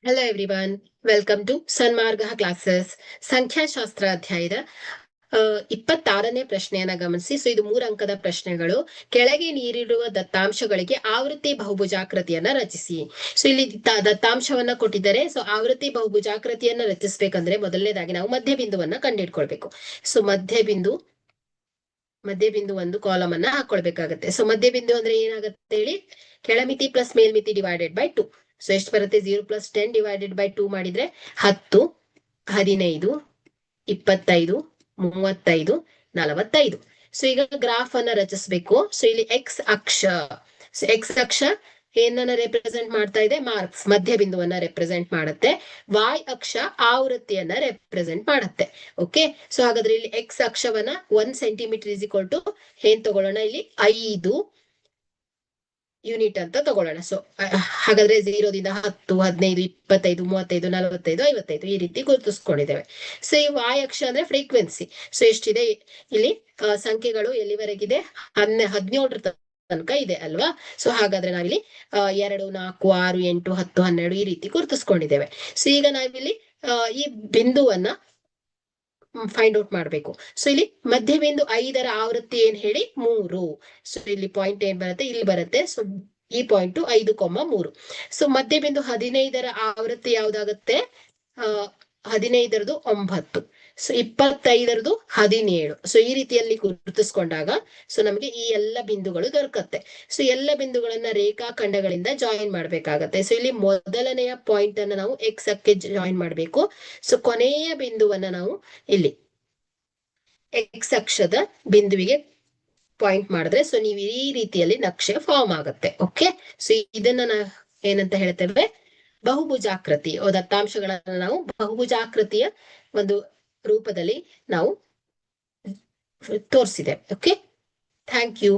Hello everyone, welcome to Sanmarga classes. ಸಂಖ್ಯಾಶಾಸ್ತ್ರ ಅಧ್ಯಾಯದ 26ನೇ ಪ್ರಶ್ನೆಯನ್ನ ಗಮನಿಸಿ. ಸೊ ಇದು 3 ಅಂಕದ ಪ್ರಶ್ನೆಗಳು. ಕೆಳಗೆ ನೀಡಿರುವ ದತ್ತಾಂಶಗಳಿಗೆ ಆವೃತ್ತಿ ಬಹುಭುಜಾಕೃತಿಯನ್ನ ರಚಿಸಿ. ಸೊ ಇಲ್ಲಿ ದತ್ತಾಂಶವನ್ನ ಕೊಟ್ಟಿದ್ದಾರೆ. ಸೊ ಆವೃತ್ತಿ ಬಹುಭುಜಾಕೃತಿಯನ್ನ ರಚಿಸಬೇಕಂದ್ರೆ ಮೊದಲನೇದಾಗಿ ನಾವು ಮಧ್ಯಬಿಂದುವನ್ನ ಕಂಡುಹಿಡ್ಕೊಳ್ಬೇಕು. ಸೊ ಮಧ್ಯಬಿಂದು ಒಂದು ಕಾಲಮ್ ಅನ್ನ ಹಾಕೊಳ್ಬೇಕಾಗತ್ತೆ. ಸೊ ಮಧ್ಯಬಿಂದು ಅಂದ್ರೆ ಏನಾಗುತ್ತೆ ಹೇಳಿ, ಕೆಳಮಿತಿ ಪ್ಲಸ್ ಮೇಲ್ಮಿತಿ ಡಿವೈಡೆಡ್ ಬೈ 2. ಸೊ ಎಷ್ಟು ಬರುತ್ತೆ? 0 + 10 ಡಿವೈಡೆಡ್ ಬೈ 2 ಮಾಡಿದ್ರೆ 10, 15, 25, 35, 45. ಸೊ ಈಗ ಗ್ರಾಫ್ ಅನ್ನ ರಚಿಸಬೇಕು. ಸೊ ಇಲ್ಲಿ ಎಕ್ಸ್ ಅಕ್ಷ ಏನನ್ನ ರೆಪ್ರೆಸೆಂಟ್ ಮಾಡ್ತಾ ಇದೆ? ಮಾರ್ಕ್ಸ್, ಮಧ್ಯ ಬಿಂದುವನ್ನ ರೆಪ್ರೆಸೆಂಟ್ ಮಾಡುತ್ತೆ. ವಾಯ್ ಅಕ್ಷ ಆವೃತ್ತಿಯನ್ನ ರೆಪ್ರೆಸೆಂಟ್ ಮಾಡುತ್ತೆ. ಓಕೆ, ಸೊ ಹಾಗಾದ್ರೆ ಇಲ್ಲಿ ಎಕ್ಸ್ ಅಕ್ಷವನ್ನ 1 ಸೆಂಟಿಮೀಟರ್ ಏನ್ ತಗೊಳ್ಳೋಣ? ಇಲ್ಲಿ 5 ಯೂನಿಟ್ ಅಂತ ತಗೊಳ್ಳೋಣ. ಸೊ ಹಾಗಾದ್ರೆ 0 ದಿಂದ 10, 15, 25, 35, 45, 55 ಈ ರೀತಿ ಗುರುತಿಸ್ಕೊಂಡಿದ್ದೇವೆ. ಸೊ ಈ ವಾಯ್ ಅಕ್ಷ ಅಂದ್ರೆ ಫ್ರೀಕ್ವೆನ್ಸಿ. ಸೊ ಎಷ್ಟಿದೆ ಇಲ್ಲಿ ಸಂಖ್ಯೆಗಳು? ಎಲ್ಲಿವರೆಗಿದೆ? 17 ತನಕ ಇದೆ ಅಲ್ವಾ? ಸೊ ಹಾಗಾದ್ರೆ ನಾವಿಲ್ಲಿ 2, 4, 6, 8, 10, 12 ಈ ರೀತಿ ಗುರುತಿಸ್ಕೊಂಡಿದ್ದೇವೆ. ಸೊ ಈಗ ನಾವಿಲ್ಲಿ ಈ ಬಿಂದುವನ್ನ ಫೈಂಡ್ ಔಟ್ ಮಾಡ್ಬೇಕು. ಸೊ ಇಲ್ಲಿ ಮಧ್ಯಬಿಂದು 5ರ ಆವೃತ್ತಿ ಏನ್ ಹೇಳಿ? 3. ಸೊ ಇಲ್ಲಿ ಪಾಯಿಂಟ್ ಏನ್ ಬರುತ್ತೆ? ಇಲ್ಲಿ ಬರುತ್ತೆ. ಸೊ ಈ ಪಾಯಿಂಟ್ 5,3. ಸೊ ಮಧ್ಯಬಿಂದು 15ರ ಆವೃತ್ತಿ ಯಾವ್ದಾಗತ್ತೆ? 15ರದು 9. ಸೊ 25ರದು 17. ಸೊ ಈ ರೀತಿಯಲ್ಲಿ ಗುರುತಿಸ್ಕೊಂಡಾಗ ಸೊ ನಮಗೆ ಈ ಎಲ್ಲ ಬಿಂದುಗಳು ದೊರಕತ್ತೆ. ಸೊ ಎಲ್ಲ ಬಿಂದುಗಳನ್ನ ರೇಖಾಖಂಡಗಳಿಂದ ಜಾಯಿನ್ ಮಾಡ್ಬೇಕಾಗತ್ತೆ. ಸೊ ಇಲ್ಲಿ ಮೊದಲನೆಯ ಪಾಯಿಂಟ್ ಅನ್ನ ನಾವು ಎಕ್ಸ್ ಅಕ್ಕೆ ಜಾಯಿನ್ ಮಾಡ್ಬೇಕು. ಸೊ ಕೊನೆಯ ಬಿಂದುವನ್ನ ನಾವು ಇಲ್ಲಿ ಎಕ್ಸ್ ಅಕ್ಷದ ಬಿಂದುವಿಗೆ ಪಾಯಿಂಟ್ ಮಾಡಿದ್ರೆ ಸೊ ನೀವು ಈ ರೀತಿಯಲ್ಲಿ ನಕ್ಷೆ ಫಾರ್ಮ್ ಆಗುತ್ತೆ. ಓಕೆ, ಸೊ ಇದನ್ನ ಏನಂತ ಹೇಳ್ತೇವೆ? ಬಹುಭುಜಾಕೃತಿ. ದತ್ತಾಂಶಗಳನ್ನ ನಾವು ಬಹುಭುಜಾಕೃತಿಯ ಒಂದು ರೂಪದಲ್ಲಿ ನಾವು ತೋರಿಸಿದೆ. Okay, thank you.